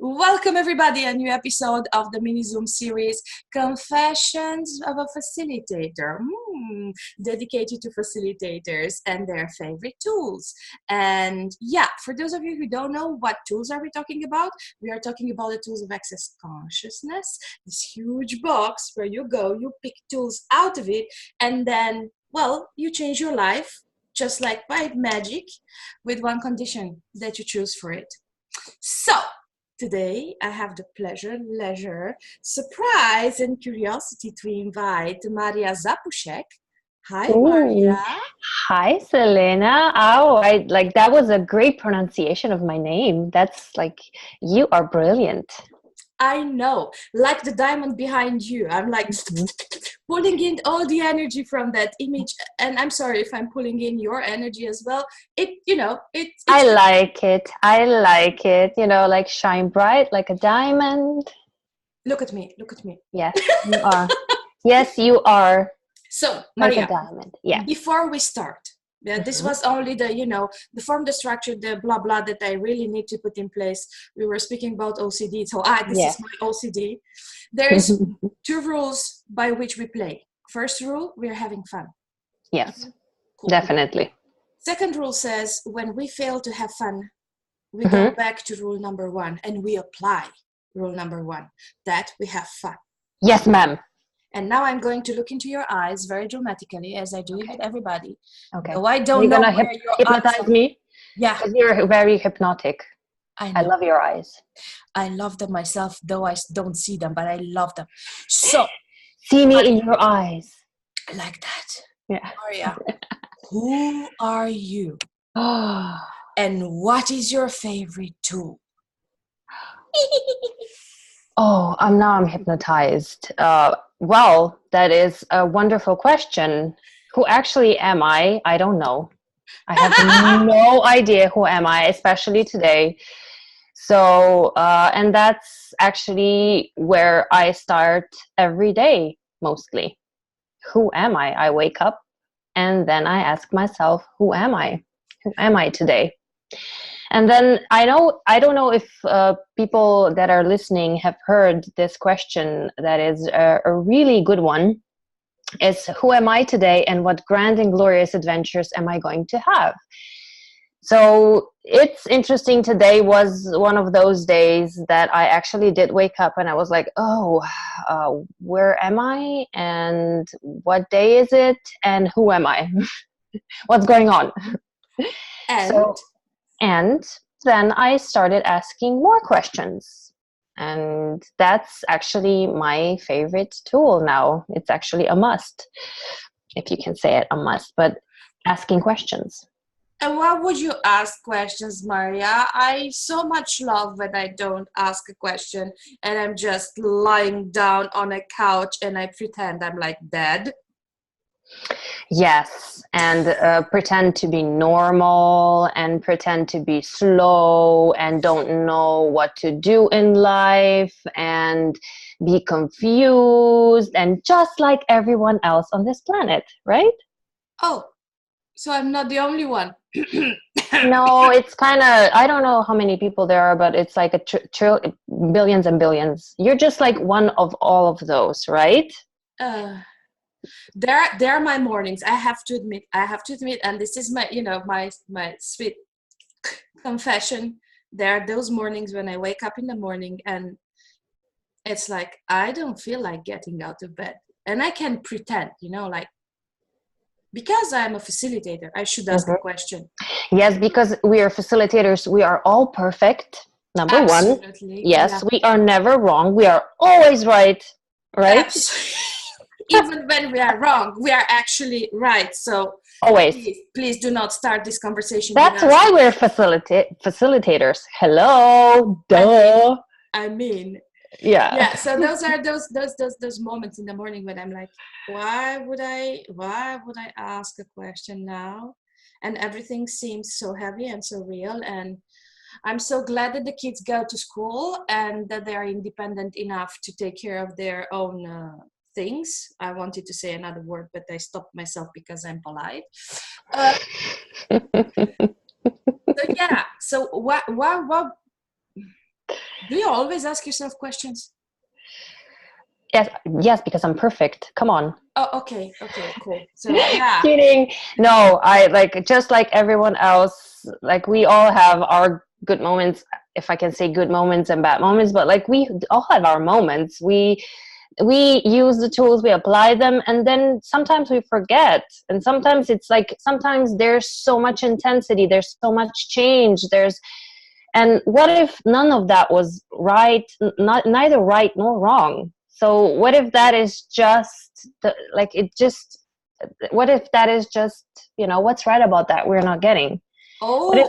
Welcome everybody, a new episode of the mini Zoom series Confessions of a Facilitator, dedicated to facilitators and their favorite tools. And yeah, for those of you who don't know what tools are we talking about, we are talking about the tools of access consciousness, this huge box where you go, you pick tools out of it, and then, well, you change your life just like by magic with one condition that you choose for it. So, today, I have the pleasure, leisure, surprise, and curiosity to invite Marja Zapušek. Hi, Marja. Hi, Selena. Oh, I like that was a great pronunciation of my name. That's like, you are brilliant. I know, like the diamond behind you. I'm like pulling in all the energy from that image, and I'm sorry if I'm pulling in your energy as well. I like it. I like it. Like shine bright like a diamond. Look at me. Yes, you are. Yes, you are. So, like Marja, a diamond. Yeah. Before we start, this was only the form, the structure, the blah blah that I really need to put in place. We were speaking about OCD, so this is my OCD. There's two rules by which we play. First rule, we're having fun. Yes, cool. Definitely. Second rule says when we fail to have fun, we go back to rule number one and we apply rule number one, that we have fun. Yes, ma'am. And now I'm going to look into your eyes very dramatically, as I do with everybody. Okay. Though I don't know where your hypnotize eyes me? Yeah. Because you're very hypnotic. I love your eyes. I love them myself, though I don't see them, but I love them. So. See me in your eyes. Like that. Yeah. Marja, who are you? And what is your favorite tool? Now I'm hypnotized. Well, that is a wonderful question. Who actually am I? I don't know. I have no idea who am I, especially today. So, and that's actually where I start every day, mostly. Who am I? I wake up and then I ask myself, who am I? Who am I today? And then I don't know if people that are listening have heard this question that is a really good one. Is who am I today and what grand and glorious adventures am I going to have? So it's interesting. Today was one of those days that I actually did wake up and I was like, where am I? And what day is it? And who am I? What's going on? And then I started asking more questions. And that's actually my favorite tool now. It's actually a must, if you can say it, a must, but asking questions. And why would you ask questions, Marja? I so much love when I don't ask a question and I'm just lying down on a couch and I pretend I'm like dead. Yes, and pretend to be normal and pretend to be slow and don't know what to do in life and be confused and just like everyone else on this planet, right? Oh, so I'm not the only one. No, it's kind of, I don't know how many people there are, but it's like billions and billions. You're just like one of all of those, right? They're my mornings. I have to admit, and this is my, my sweet confession. There are those mornings when I wake up in the morning and it's like, I don't feel like getting out of bed. And I can pretend, because I'm a facilitator, I should ask a question. Yes, because we are facilitators. We are all perfect. Number Absolutely. one. Yes, yeah. We are never wrong. We are always right. Right? Absolutely. Even when we are wrong, we are actually right. So always. Please do not start this conversation. That's why we're facilitators. Hello. Duh. I mean. Yeah. So those are those moments in the morning when I'm like, why would I ask a question now? And everything seems so heavy and so real. And I'm so glad that the kids go to school and that they are independent enough to take care of their own things. I wanted to say another word, but I stopped myself because I'm polite. So what Do you always ask yourself questions? Yes, because I'm perfect. Come on. Oh, okay, cool. So yeah. Kidding. No, I like just like everyone else, like we all have our good moments, if I can say good moments and bad moments, but like we all have our moments. We use the tools, we apply them, and then sometimes we forget. And sometimes it's like sometimes there's so much intensity, there's so much change, and what if none of that was right, neither right nor wrong? So what if that is just what if that is just, what's right about that we're not getting? Wait.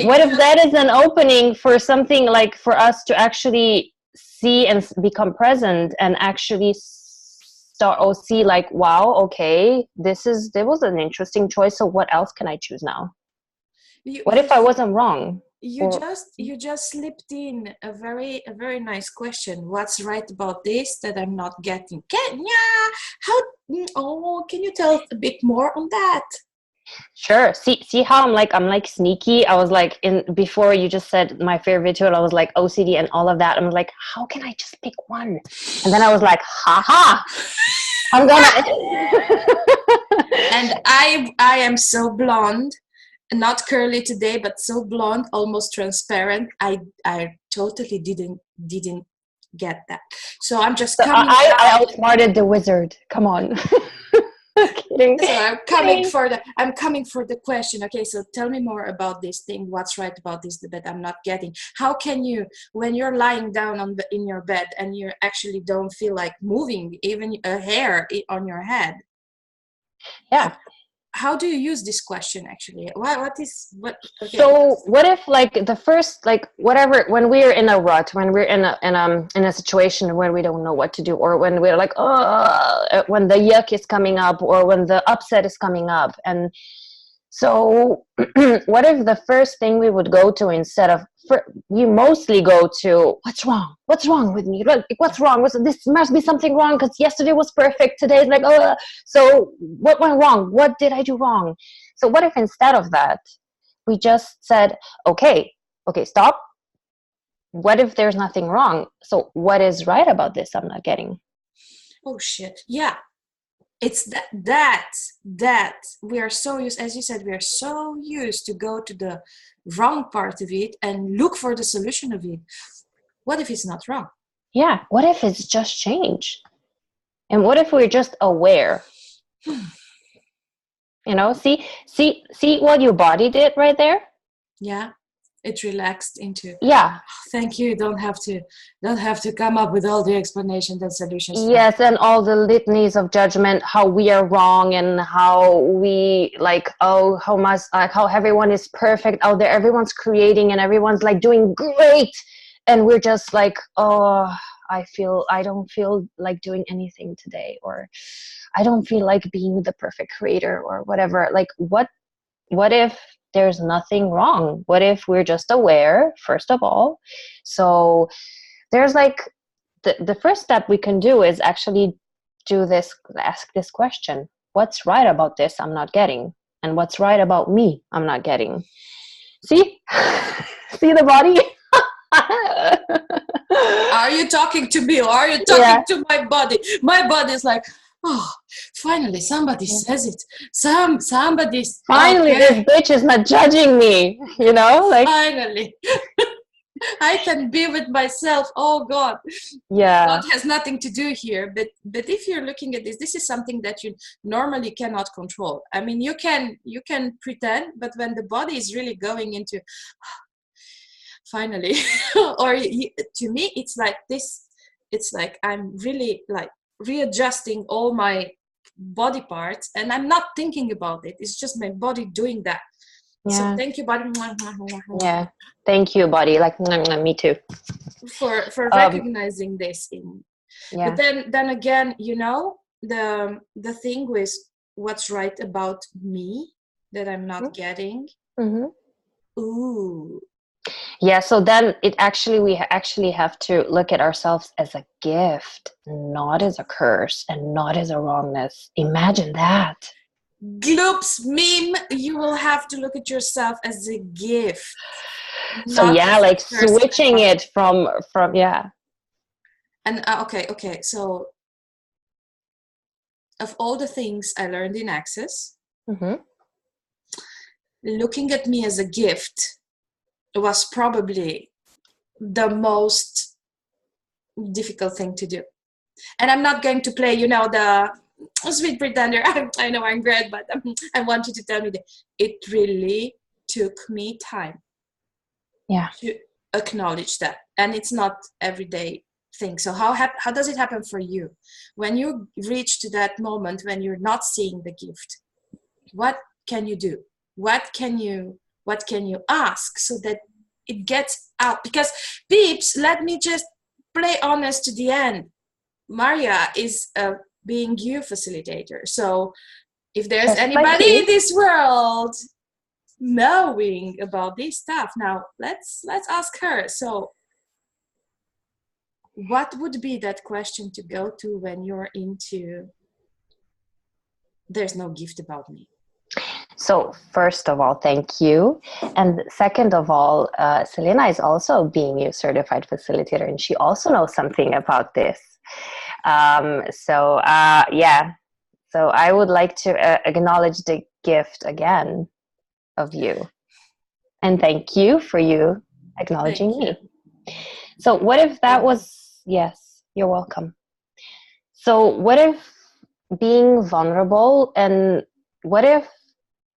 What if that is an opening for something, like for us to actually see and become present and actually start or see like, wow, okay, there was an interesting choice. So what else can I choose now? What if I wasn't wrong? You just slipped in a very nice question. What's right about this that I'm not getting? Can you tell a bit more on that? Sure. See how I'm like sneaky. I was like, before you just said my favorite tool, I was like OCD and all of that. I'm like, how can I just pick one? And then I was like, haha, I'm gonna. And I am so blonde, not curly today, but so blonde, almost transparent. I totally didn't get that. So I'm just coming. I outsmarted the wizard. Come on. Kidding. So I'm coming for the question. Okay, so tell me more about this thing. What's right about this that I'm not getting? How can you, when you're lying down in your bed and you actually don't feel like moving even a hair on your head? Yeah. How do you use this question actually? Okay. So what if like the first, like whatever, when we're in a rut, when we're in a situation where we don't know what to do, or when we're like, when the yuck is coming up, or when the upset is coming up, and so what if the first thing we would go to, instead of, you mostly go to, what's wrong with me, like, what's wrong, this must be something wrong because yesterday was perfect, today is like, so what went wrong, what did I do wrong? So what if instead of that we just said, okay, stop, what if there's nothing wrong, so what is right about this I'm not getting? Oh shit, yeah. It's that we are so used, as you said, we are so used to go to the wrong part of it and look for the solution of it. What if it's not wrong? Yeah, what if it's just change? And what if we're just aware? See what your body did right there? Yeah, it relaxed into. Yeah. Thank you. Don't have to come up with all the explanations and solutions. Yes, and all the litanies of judgment, how we are wrong, and how we like, how everyone is perfect out there, everyone's creating and everyone's like doing great, and we're just like, I don't feel like doing anything today, or I don't feel like being the perfect creator, or whatever. Like, what if there's nothing wrong? What if we're just aware, first of all? So there's like, the first step we can do is actually ask this question: what's right about this I'm not getting? And what's right about me I'm not getting? See? See the body? Are you talking to me, or are you talking to my body? My body is like, oh, finally somebody says it. Somebody. Finally, this bitch is not judging me. Like, finally. I can be with myself. Oh God. Yeah. God has nothing to do here. But if you're looking at this is something that you normally cannot control. I mean, you can pretend, but when the body is really going into finally, or to me, it's like this. It's like I'm really like readjusting all my body parts, and I'm not thinking about it. It's just my body doing that. Yeah. So thank you, body. Yeah, thank you, body. Like, me too. For recognizing this in. Yeah. But then again, the thing with what's right about me that I'm not getting. Mm-hmm. Ooh. Yeah, so then we actually have to look at ourselves as a gift, not as a curse, and not as a wrongness. Imagine that. Gloops meme, you will have to look at yourself as a gift. So not yeah, like person. switching it from yeah. And okay. So of all the things I learned in Access, looking at me as a gift was probably the most difficult thing to do. And I'm not going to play, the sweet pretender. I know I'm great, but I want you to tell me that it really took me time to acknowledge that. And it's not everyday thing. So how does it happen for you? When you reach to that moment when you're not seeing the gift, what can you do? What can you ask so that it gets out? Because peeps, let me just play honest to the end. Marja is a being you facilitator. So if there's Just anybody like in this world knowing about this stuff, now let's ask her. So what would be that question to go to when you're into there's no gift about me? So first of all, thank you. And second of all, Selena is also being a certified facilitator, and she also knows something about this. So I would like to acknowledge the gift again of you. And thank you for you acknowledging me. So what if that was, yes, you're welcome. So what if being vulnerable, and what if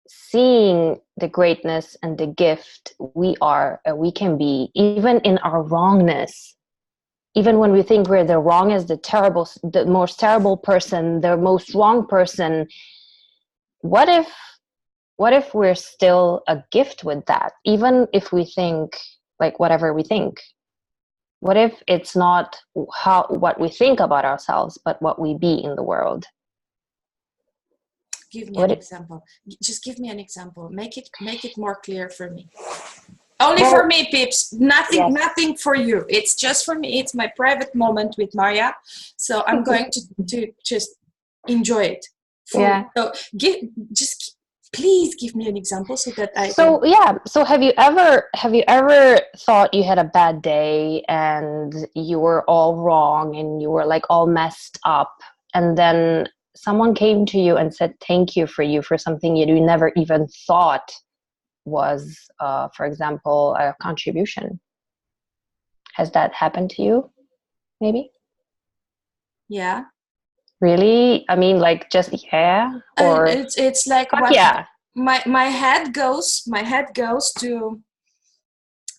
seeing the greatness and the gift we can be, even in our wrongness, even when we think we're the wrongest, the most terrible person, the most wrong person, what if we're still a gift with that, even if we think like whatever we think? What if it's not what we think about ourselves, but what we be in the world? Give me an example. Just give me an example. Make it more clear for me. Only for me, peeps. Nothing for you. It's just for me. It's my private moment with Marja. So I'm going to just enjoy it. So please give me an example so that I. So have you ever thought you had a bad day and you were all wrong and you were like all messed up, and then someone came to you and said thank you for something you never even thought was, for example, a contribution? Has that happened to you? Maybe. Yeah. Really? I mean, like just or it's like what? Yeah. My head goes to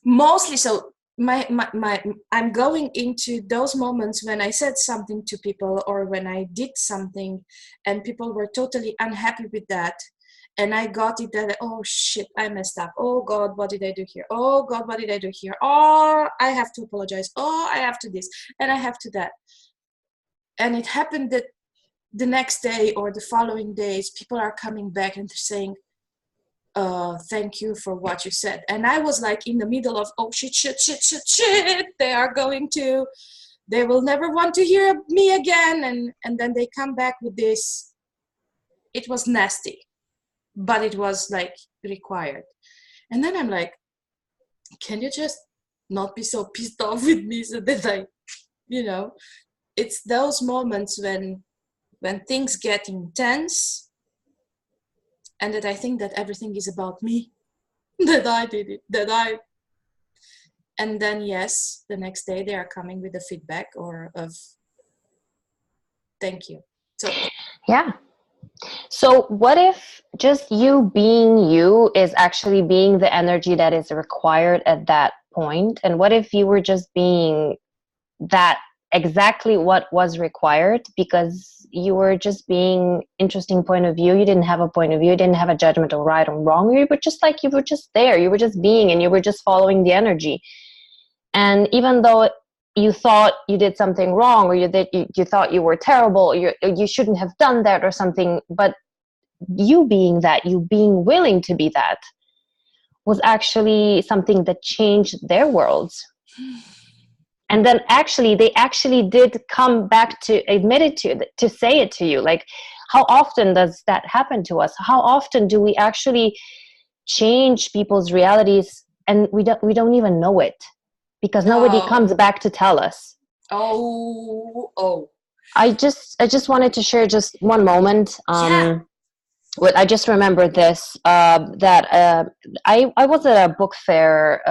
mostly. So I'm going into those moments when I said something to people or when I did something and people were totally unhappy with that. And I got it that, oh shit, I messed up. Oh God, what did I do here? Oh God, what did I do here? Oh, I have to apologize. Oh, I have to this and I have to that. And it happened that the next day or the following days, people are coming back and saying, thank you for what you said. And I was like in the middle of, oh shit. They will never want to hear me again. And then they come back with this. It was nasty, but it was like required. And then I'm like, can you just not be so pissed off with me so that it's those moments when things get intense and that I think that everything is about me, that I did it, and then yes, the next day they are coming with a feedback or of thank you. So yeah. So what if just you being you is actually being the energy that is required at that point? And what if you were just being that exactly what was required because you were just being interesting point of view? You didn't have a point of view. You didn't have a judgment of right or wrong. You were just there. You were just being, and you were just following the energy. And even though you thought you did something wrong, or you thought you were terrible, you shouldn't have done that or something, but you being that, you being willing to be that, was actually something that changed their worlds. And then they actually did come back to admit it to say it to you. Like, how often does that happen to us? How often do we actually change people's realities and we don't even know it because nobody No. comes back to tell us. Oh. I just wanted to share just one moment. Yeah. What I just remembered this, that I was at a book fair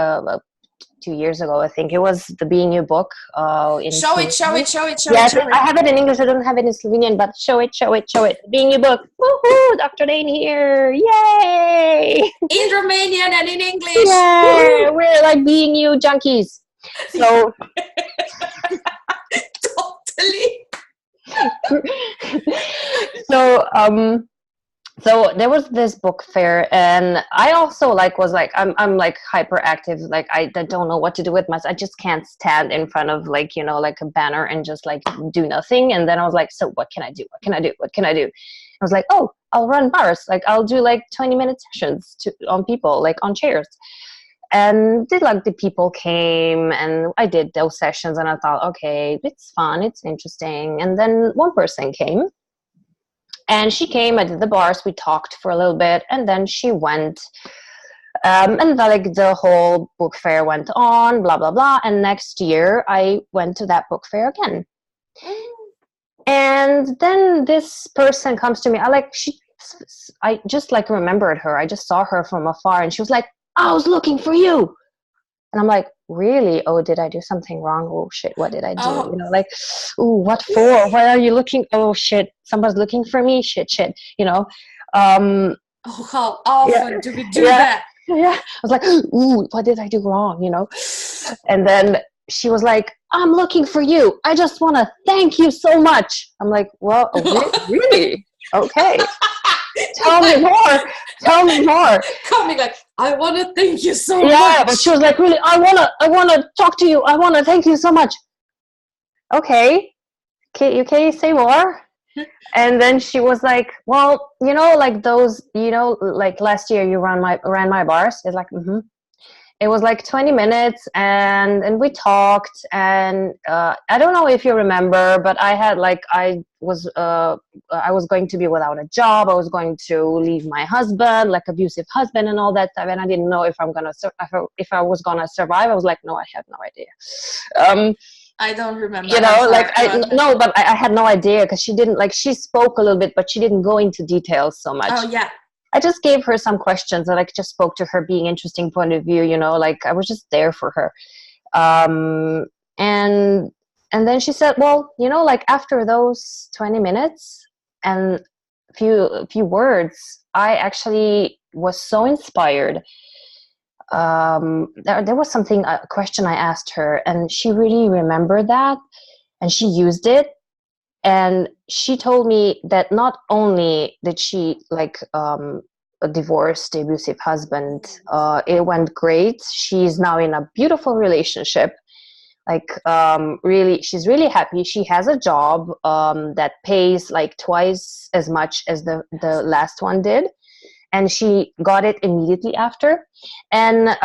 2 years ago. I think it was the Being You book in Show it. Yes, I have it in English. I don't have it in Slovenian, but show it. Being You book. Woohoo! Dr. Dane here. Yay! In Romanian and in English. Yay! We're like Being You junkies. So Totally. So there was this book fair, and I also was like I'm like hyperactive. Like I don't know what to do with myself. I just can't stand in front of like a banner and just like do nothing. And then I was like, so what can I do? I was like, oh, I'll run bars. Like I'll do like 20-minute sessions on people, like on chairs. And the people came, and I did those sessions, and I thought, okay, it's fun, it's interesting. And then one person came. And she came, I did the bars, we talked for a little bit, and then she went. And the whole book fair went on, blah, blah, blah. And next year, I went to that book fair again. And then this person comes to me. I just remembered her. I just saw her from afar, and she was like, I was looking for you. And I'm like, really? Oh, did I do something wrong? Oh, shit, what did I do? Oh. Ooh, what for? Why are you looking? Oh, shit, somebody's looking for me? Shit. Oh, how often do we do that? Yeah. I was like, ooh, what did I do wrong? And then she was like, I'm looking for you. I just want to thank you so much. I'm like, well, really? Okay. Tell me more. Coming like, I want to thank you so much. Yeah, but she was like, really, I wanna talk to you. I wanna thank you so much. Okay, can you say more? And then she was like, well, like those, like last year you ran my bars. It's like, It was like 20 minutes, and we talked, and I don't know if you remember, but I was going to be without a job. I was going to leave my husband, like abusive husband and all that stuff, and I didn't know if I was gonna survive. I was like, no, I have no idea. I don't remember. But I had no idea because she spoke a little bit, but she didn't go into details so much. Oh yeah. I just gave her some questions and just spoke to her being interesting point of view, I was just there for her. And then she said, well, after those 20 minutes and few words, I actually was so inspired. There was a question I asked her, and she really remembered that, and she used it. And she told me that not only did she divorce the abusive husband, it went great. She's now in a beautiful relationship. Really, she's really happy. She has a job that pays like twice as much as the last one did. And she got it immediately after. And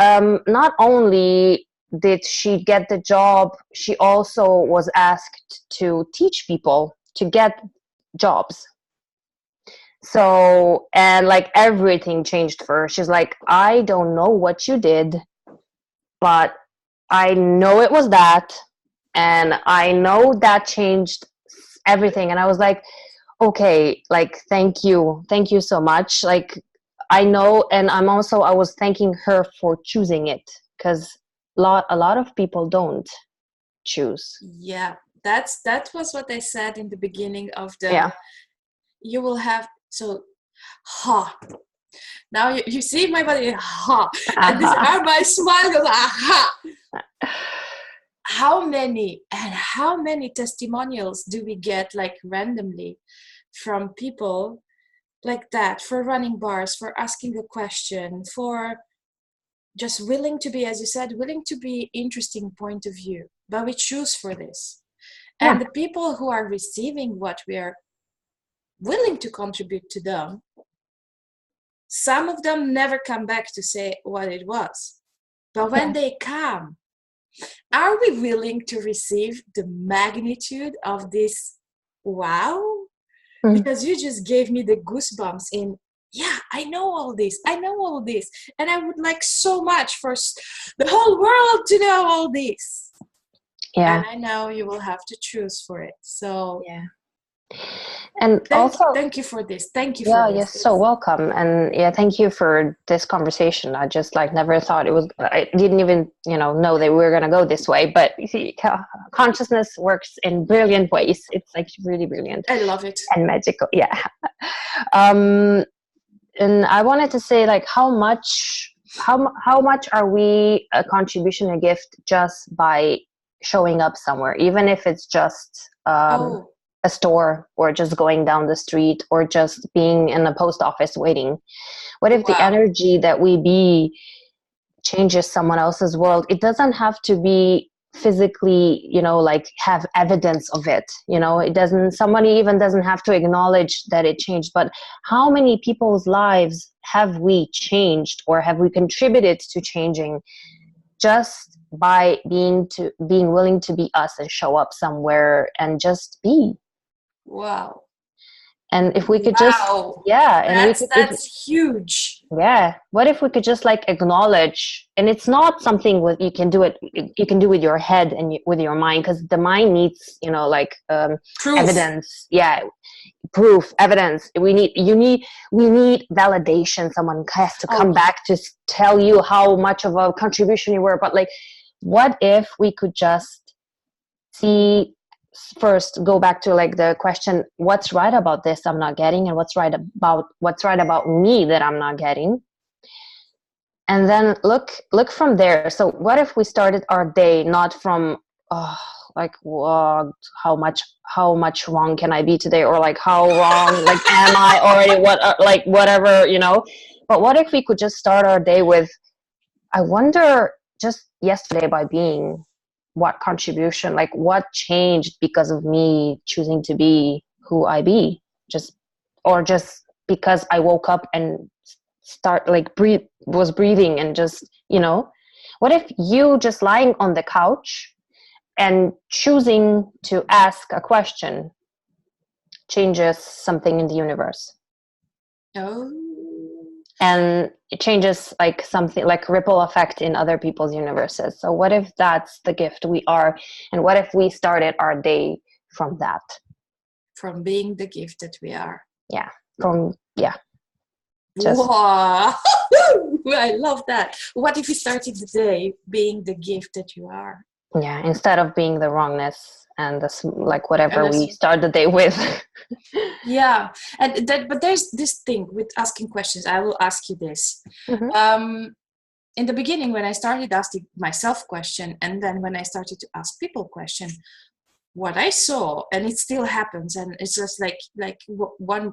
not only did she get the job, she also was asked to teach people to get jobs. So, and everything changed for her. She's like, I don't know what you did, but I know it was that, and I know that changed everything. And I was like, okay, thank you so much. I know, and I was thanking her for choosing it, because a lot of people don't choose. Yeah, that was what I said in the beginning of the. You will have Now you see my body, and this are my smile goes, How many testimonials do we get randomly from people like that, for running bars, for asking a question, for just willing to be, as you said, willing to be interesting point of view, but we choose for this. And the people who are receiving what we are willing to contribute to them, some of them never come back to say what it was. But when they come, are we willing to receive the magnitude of this wow? Because you just gave me the goosebumps in yeah, I know all this. I know all this. And I would like so much for the whole world to know all this. Yeah. And I know you will have to choose for it. So Yeah. And thank you for this. Thank you yeah, for this. you're so welcome. And yeah, thank you for this conversation. I just like never thought I didn't even, know that we were going to go this way, but you see, consciousnness works in brilliant ways. It's like really brilliant. I love it. And magical. Yeah. And I wanted to say, like, how much are we a contribution, a gift, just by showing up somewhere, even if it's just a store, or just going down the street, or just being in a post office waiting. What if the energy that we be changes someone else's world? It doesn't have to be physically, like have evidence of it. Somebody even doesn't have to acknowledge that it changed. But how many people's lives have we changed, or have we contributed to changing, just by being willing to be us and show up somewhere and just be? Wow. And if we could that's huge. Yeah. What if we could just like acknowledge, and it's not something you can do with your head and with your mind, because the mind needs, evidence. Yeah. Proof, evidence. We need validation. Someone has to come back to tell you how much of a contribution you were. But like, what if we could just see, first go back to like the question, what's right about this I'm not getting, and what's right about me that I'm not getting, and then look from there. So what if we started our day not from how much wrong can I be today, or like how wrong like am I already, whatever, but what if we could just start our day with, I wonder just yesterday, by being, what contribution, like what changed because of me choosing to be who I be, just because I woke up and was breathing, and just, what if you just lying on the couch and choosing to ask a question changes something in the universe? And it changes like something, like ripple effect in other people's universes. So what if that's the gift we are? And what if we started our day from that? From being the gift that we are. Yeah. Wow. I love that. What if you started the day being the gift that you are? Yeah, instead of being the wrongness and whatever we start the day with. Yeah, but there's this thing with asking questions. I will ask you this. Mm-hmm. In the beginning, when I started asking myself question, and then when I started to ask people question, what I saw, and it still happens, and it's just like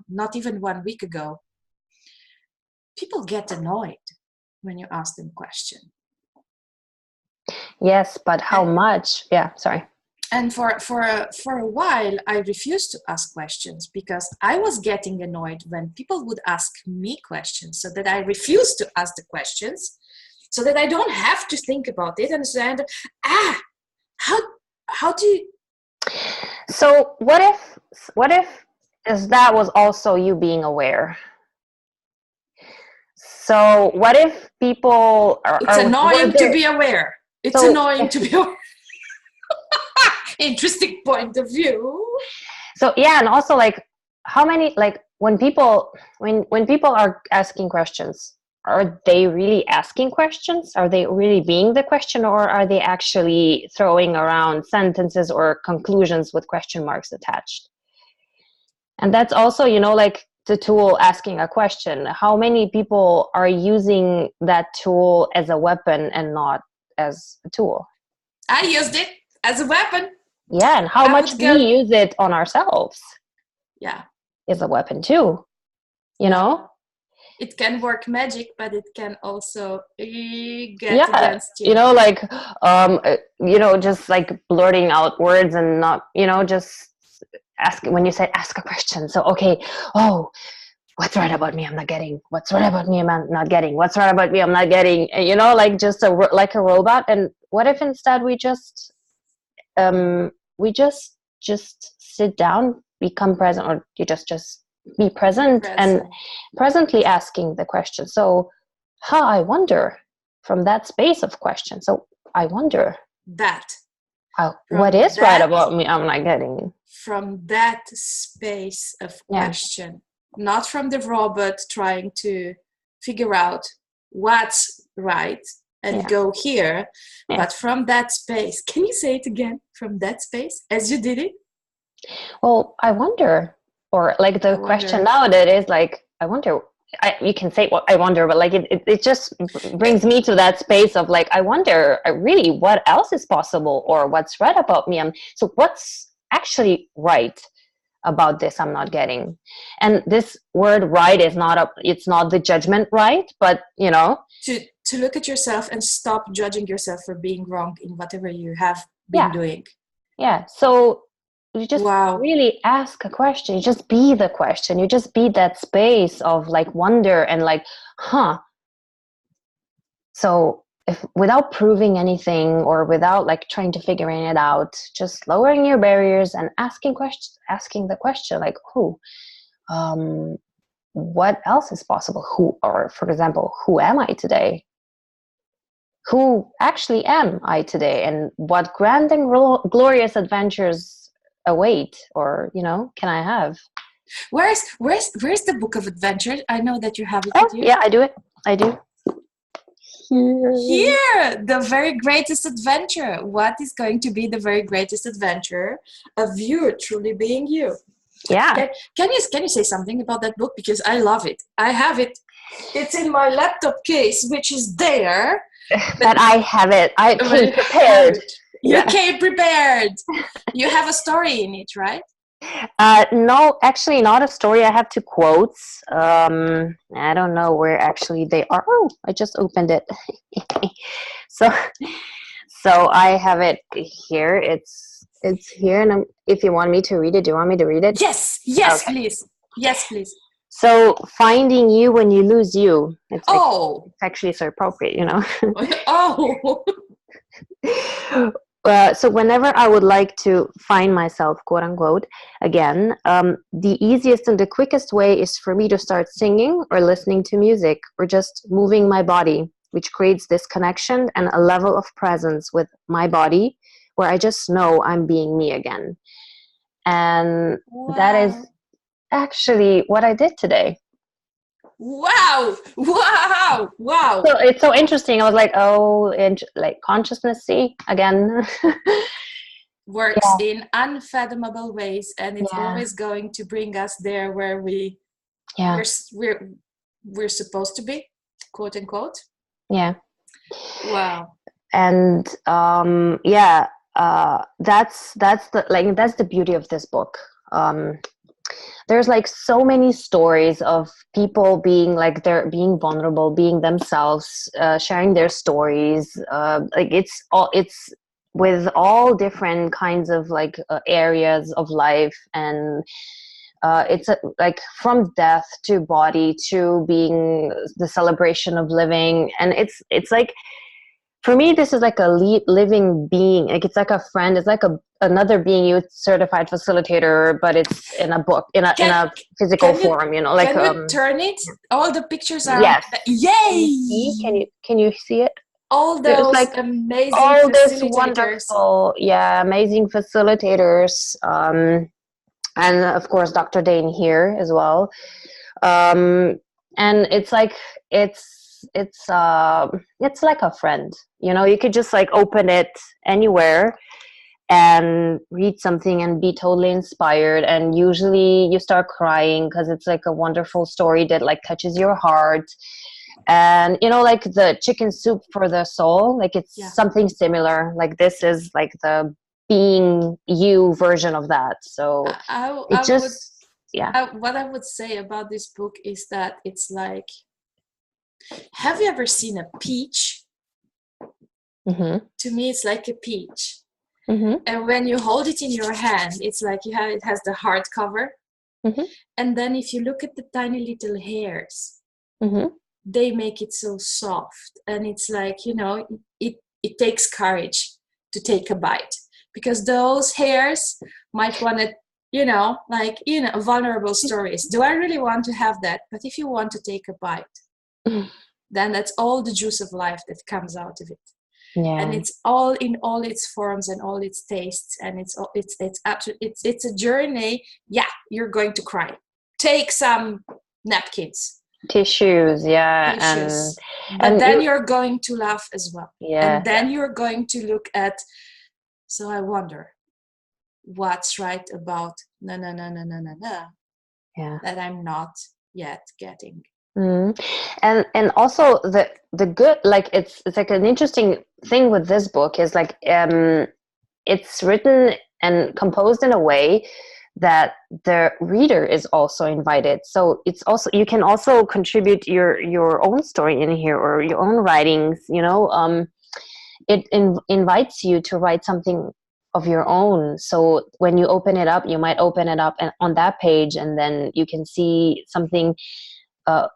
not even 1 week ago, people get annoyed when you ask them question. Yes, but how much? Yeah, sorry. And for a while, I refused to ask questions, because I was getting annoyed when people would ask me questions, so that I refused to ask the questions, so that I don't have to think about it. And so how do you... So what if that was also you being aware? So what if people are... It's annoying to be aware. It's annoying to be aware. Interesting point of view. So yeah, and also like, how many, like, when people are asking questions, are they really asking questions? Are they really being the question, or are they actually throwing around sentences or conclusions with question marks attached? And that's also, like the tool asking a question. How many people are using that tool as a weapon and not as a tool? I used it as a weapon. Yeah, and how much we use it on ourselves. Yeah, is a weapon too. You know, it can work magic, but it can also get against you. Just like blurting out words and not, just when you say ask a question. So okay, what's right about me? I'm not getting. What's right about me? I'm not getting. What's right about me? I'm not getting. Like just like a robot. And what if instead we just sit down, become present, or you just be present and Present. presently asking the question. So, I wonder from that space of question. So I wonder That. what From is right that, about me. I'm not getting. from that space of Yeah. question, not from the robot trying to figure out what's right and go here, but from that space. Can you say it again? From that space, as you did it? Well, I wonder, or like the question now that is like, I wonder. You can say what I wonder, but like it just brings me to that space of like, I wonder really what else is possible or what's right about me. So what's actually right about this I'm not getting. And this word right is it's not the judgment right, but to look at yourself and stop judging yourself for being wrong in whatever you have been doing. Yeah. So you just really ask a question. You just be the question. You just be that space of like wonder and like, So if without proving anything or without like trying to figuring it out, just lowering your barriers and asking the question like, what else is possible? Or for example, who am I today? Who actually am I today? And what grand and glorious adventures await or, can I have? Where's the book of adventures? I know that you have it with you. Yeah, I do. Here, the very greatest adventure. What is going to be the very greatest adventure of you truly being you? Yeah. Can you say something about that book? Because I love it. I have it. It's in my laptop case, which is there. But I have it. I came prepared. You came prepared. You have a story in it, right? No, actually not a story. I have two quotes. I don't know where actually they are. Oh, I just opened it. so I have it here. It's here, and if you want me to read it, do you want me to read it? Yes, okay. Please. Yes, please. So, finding you when you lose you. It's actually so appropriate, So whenever I would like to find myself, quote unquote, again, the easiest and the quickest way is for me to start singing or listening to music or just moving my body, which creates this connection and a level of presence with my body where I just know I'm being me again. And that is actually what I did today. Wow. So it's so interesting. I was like, like consciousness, see, again. Works in unfathomable ways, and it's always going to bring us there where we're supposed to be, quote unquote. Yeah. Wow. And that's the beauty of this book. There's like so many stories of people being like they're being vulnerable, being themselves, sharing their stories. Like it's with all different kinds of like areas of life, and it's like from death to body to being the celebration of living, and it's like, for me, this is like a living being. Like it's like a friend. It's like another being you, certified facilitator, but it's in a book, in a physical form. Like can you turn it? All the pictures are. Yes. Yay! Can you see it? All those like amazing all facilitators. This wonderful, amazing facilitators, and of course Dr. Dane here as well. And it's like it's like a friend, you could just like open it anywhere and read something and be totally inspired, and usually you start crying because it's like a wonderful story that like touches your heart. And like the chicken soup for the soul, like it's something similar. Like this is like the being you version of that. So what I would say about this book is that it's like, have you ever seen a peach? Mm-hmm. To me, it's like a peach. Mm-hmm. And when you hold it in your hand, it's like it has the hard cover. Mm-hmm. And then if you look at the tiny little hairs, they make it so soft. And it's like, it takes courage to take a bite, because those hairs might want to vulnerable stories. Do I really want to have that? But if you want to take a bite, then that's all the juice of life that comes out of it. Yeah. And it's all in all its forms and all its tastes, and it's a journey. Yeah, you're going to cry. Take some napkins, Tissues, yeah. tissues, but and then you're going to laugh as well. Yeah. And then you're going to look at, so I wonder what's right about Yeah. that I'm not yet getting. And also the good, like it's like an interesting thing with this book is like it's written and composed in a way that the reader is also invited. So it's also, you can also contribute your own story in here, or your own writings, it invites you to write something of your own. So when you open it up, you might open it up and on that page, and then you can see something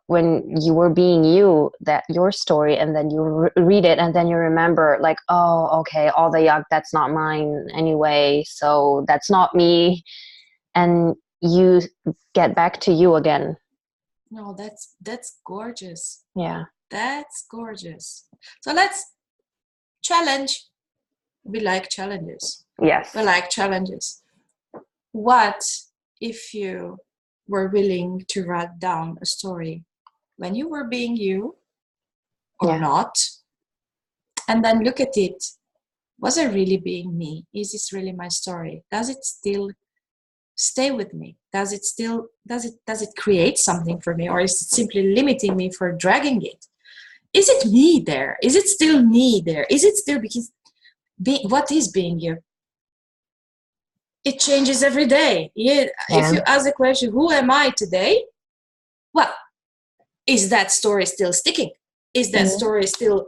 when you were being you, that your story, and then you read it, and then you remember like, oh, okay, all the yuck, that's not mine anyway, so that's not me, and you get back to you again. No, that's gorgeous. Yeah, that's gorgeous. So let's challenge. We like challenges. Yes, we like challenges. What if you were willing to write down a story when you were being you or not, and then look at it? Was I really being me? Is this really my story? Does it still stay with me? Does it create something for me, or is it simply limiting me for dragging it? Is it me there? Is it still me there? Is it still, because what is being you? It changes every day. If you ask the question, who am I today? Well, is that story still sticking? Is that story still,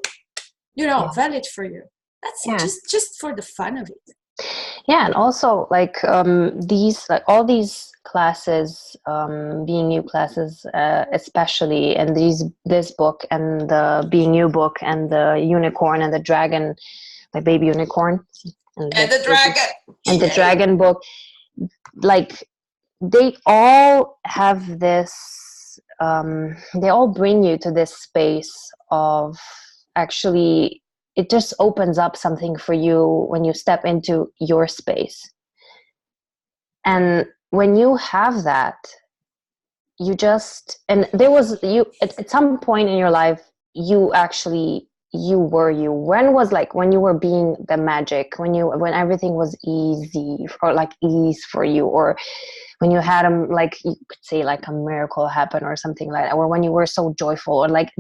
valid for you? That's just for the fun of it. Yeah, and also like all these classes, being you classes, especially, and this book and the being you book and the unicorn and the dragon, the baby unicorn, and the dragon and the dragon book, like they all have this. They all bring you to this space of actually. It just opens up something for you when you step into your space. And when you have that, you just, and there was, you at some point in your life, you were you. When was like when you were being the magic, when everything was easy, or like ease for you, or when you had like you could say like a miracle happen or something like that, or when you were so joyful, or like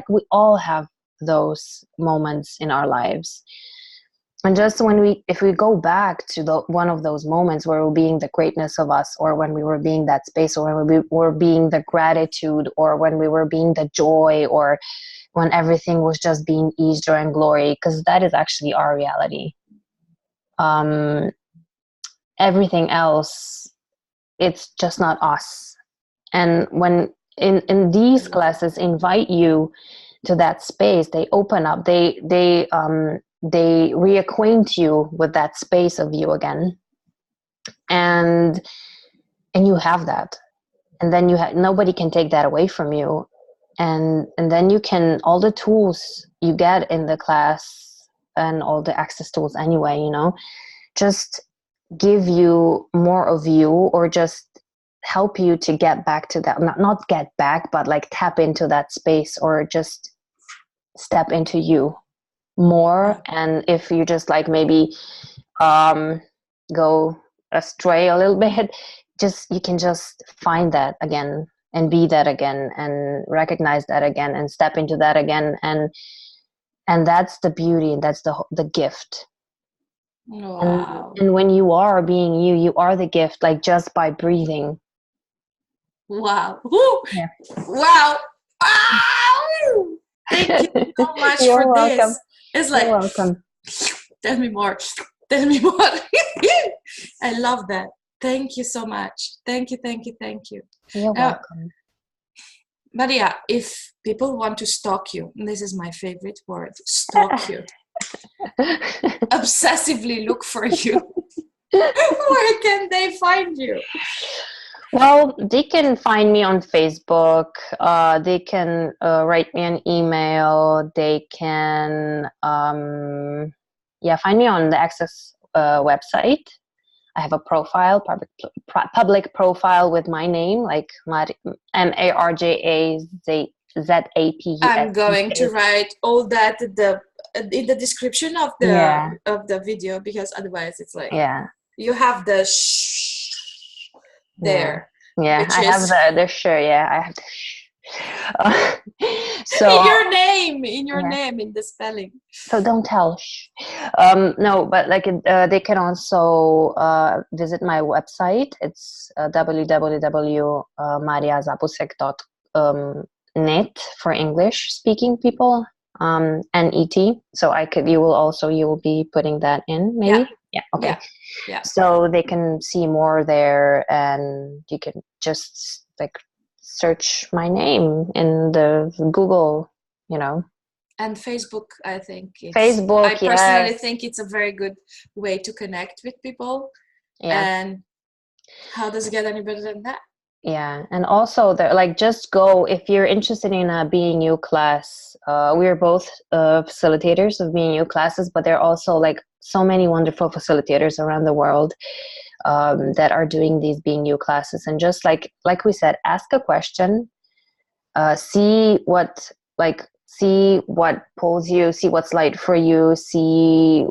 we all have those moments in our lives. And just if we go back to one of those moments where we're being the greatness of us, or when we were being that space, or when we were being the gratitude, or when we were being the joy, or when everything was just being ease, joy, and glory, because that is actually our reality. Everything else, it's just not us. And when in these classes invite you to that space, they open up, they reacquaint you with that space of you again, and you have that, and then nobody can take that away from you, and then you can, all the tools you get in the class and all the access tools anyway, just give you more of you, or just help you to get back to that, not get back, but like tap into that space, or just step into you more. And if you just like maybe go astray a little bit, you can just find that again, and be that again, and recognize that again, and step into that again, and that's the beauty, and that's the gift. Wow. And when you are being you are the gift, like just by breathing. Wow. Yeah. Wow. Wow. Thank you so much You're for welcome. This. It's like, you're welcome. Tell me more. Tell me more. I love that. Thank you so much. Thank you. You're welcome. Marja, if people want to stalk you, and this is my favorite word, stalk you, obsessively look for you, Where can they find you? Well, they can find me on Facebook. They can write me an email. They can, find me on the Access website. I have a profile, public profile with my name, like Marjazapus. I'm going to write all that in the description of the video, because otherwise it's like you have the there. Yeah, I have the sure. Yeah, I have the so in your name, in the spelling. So don't tell. No, but like they can also visit my website. It's www.mariazapušek.net for English speaking people. NET. So you will be putting that in, maybe. Yeah. Okay. Yeah. So they can see more there, and you can just like search my name in the Google, And Facebook, I think. Facebook, I personally think it's a very good way to connect with people. Yeah. And how does it get any better than that? Yeah. And also, just go, if you're interested in a Being You class, we're both facilitators of Being You classes, but there are also like so many wonderful facilitators around the world that are doing these Being You classes. And just like we said, ask a question, see what pulls you, see what's light for you, see,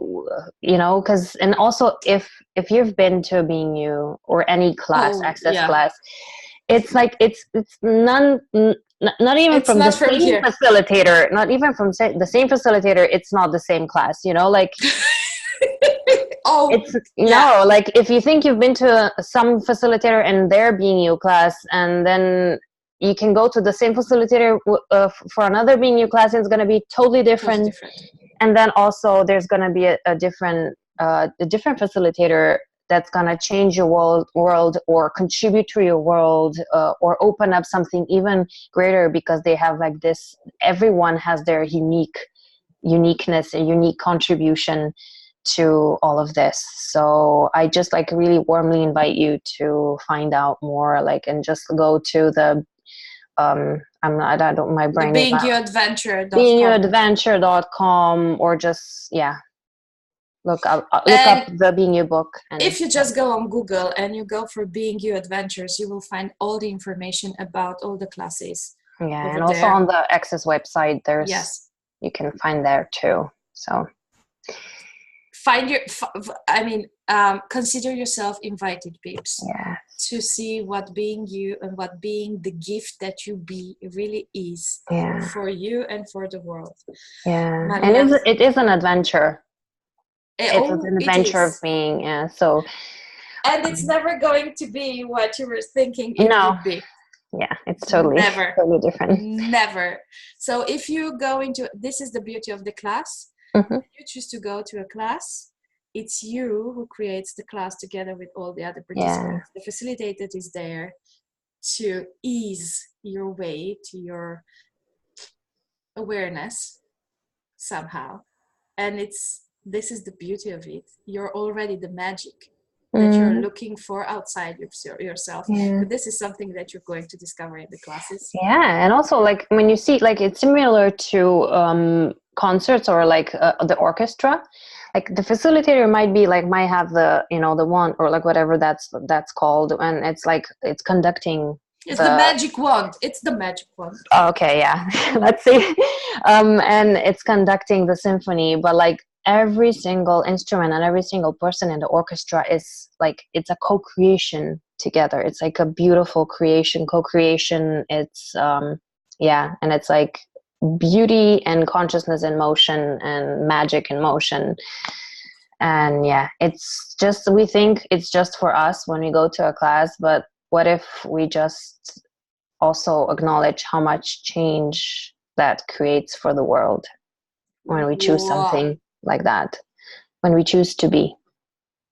because, and also if you've been to a Being You or any class, class, it's like it's not even from the same facilitator, not even from the same facilitator, it's not the same class, like like if you think you've been to some facilitator and their Being You class, and then you can go to the same facilitator for another Being You class, and it's going to be totally different. And then also there's going to be a different facilitator that's going to change your world or contribute to your world or open up something even greater, because they have like this, everyone has their uniqueness, a unique contribution to all of this. So I just really warmly invite you to find out more, and just go to the my brain is not beingyouadventure.com, or just look up the Being You book. And if you just go on Google and you go for Being You Adventures, you will find all the information about all the classes. And also on the Access website, you can find there too. So consider yourself invited, peeps, to see what Being You and what being the gift that you be really is for you and for the world. Maria, and it is an adventure. It's an adventure of being, so. And it's never going to be what you were thinking it would be. Yeah, it's totally different. Never. So if you go into, this is the beauty of the class. Mm-hmm. You choose to go to a class, it's you who creates the class together with all the other participants. The facilitator is there to ease your way to your awareness somehow. And this is the beauty of it. You're already the magic that you're looking for outside yourself. But this is something that you're going to discover in the classes. And also when you see, it's similar to concerts or the orchestra. The facilitator might have the the wand or whatever that's called, and it's conducting. It's the magic wand. It's the magic wand. Okay, let's see. And it's conducting the symphony, but every single instrument and every single person in the orchestra is it's a co-creation together. It's a beautiful co-creation. It's and it's beauty and consciousness in motion and magic in motion. And it's just, we think it's just for us when we go to a class, but what if we just also acknowledge how much change that creates for the world when we choose something like that, when we choose to be.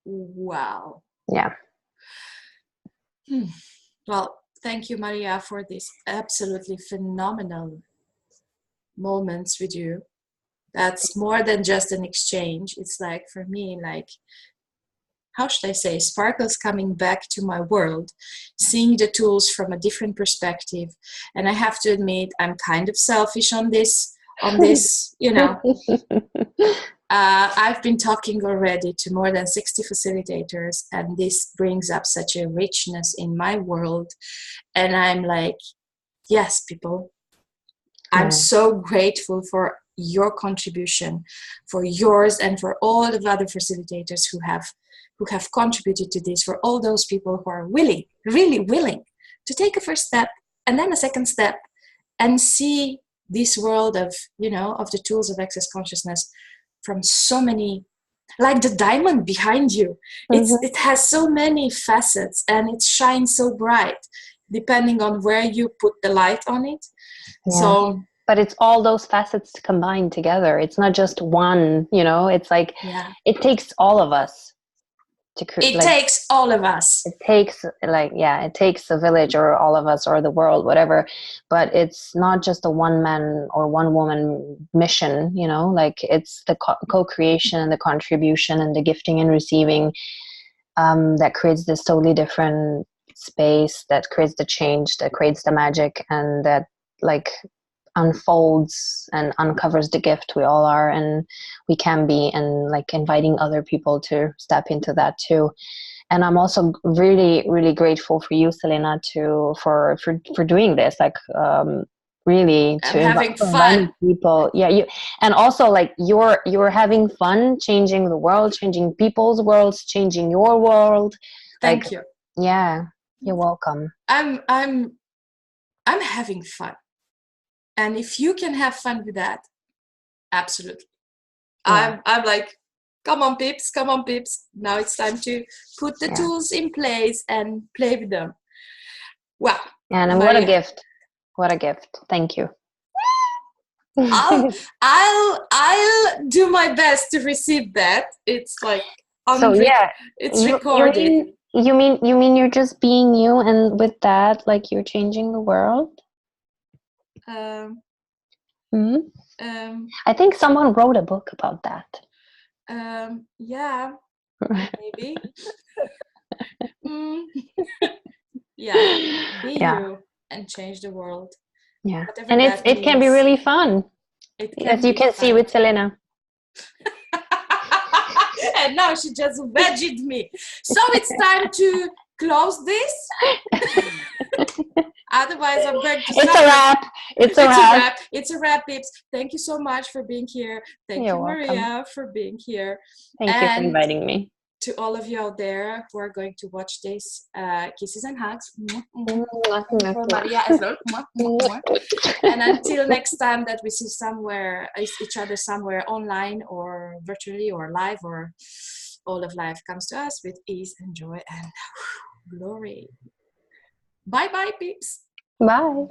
Wow. Yeah. Well, thank you, Maria, for this absolutely phenomenal moments with you. That's more than just an exchange. It's for me, how should I say, sparkles coming back to my world, seeing the tools from a different perspective. And I have to admit, I'm kind of selfish on this, you know. I've been talking already to more than 60 facilitators, and this brings up such a richness in my world. And I'm like, yes, people, I'm so grateful for your contribution, for yours, and for all the other facilitators who have contributed to this, for all those people who are willing, really willing, to take a first step and then a second step and see this world of, you know, of the tools of access consciousness from so many, like the diamond behind you. It has so many facets, and it shines so bright depending on where you put the light on it. So, but it's all those facets combined together. It's not just one, you know. It's like it takes all of us to create. It takes all of us. It takes it takes a village, or all of us, or the world, whatever. But it's not just a one man or one woman mission, you know. Like, it's the co-creation and the contribution and the gifting and receiving that creates this totally different space, that creates the change, that creates the magic, and that like unfolds and uncovers the gift we all are and we can be, and like inviting other people to step into that too. And I'm also really, really grateful for you, Selena, for doing this. Like, really, to having fun. People. Yeah, you, and also like you're having fun changing the world, changing people's worlds, changing your world. Thank you. Yeah, you're welcome. I'm having fun. And if you can have fun with that, absolutely. Yeah. I'm like, come on, peeps. Now it's time to put the tools in place and play with them. Wow. And what a gift. What a gift. Thank you. I'll do my best to receive that. It's like, it's recorded. You mean you're just being you, and with that, like, you're changing the world? I think someone wrote a book about that. Yeah, maybe. Be you and change the world. Yeah, and it can be really fun, as you can see with Selena. And now she just wedged me. So it's time to close this. Otherwise, I'm going to. It's a wrap. It's a wrap, peeps. Thank you so much for being here. Thank you, Marja, for being here. Thank you for inviting me. To all of you out there who are going to watch this, kisses and hugs for Marja as well. And until next time that we see each other somewhere online or virtually or live, or all of life comes to us with ease and joy and glory. Bye bye, peeps. Bye.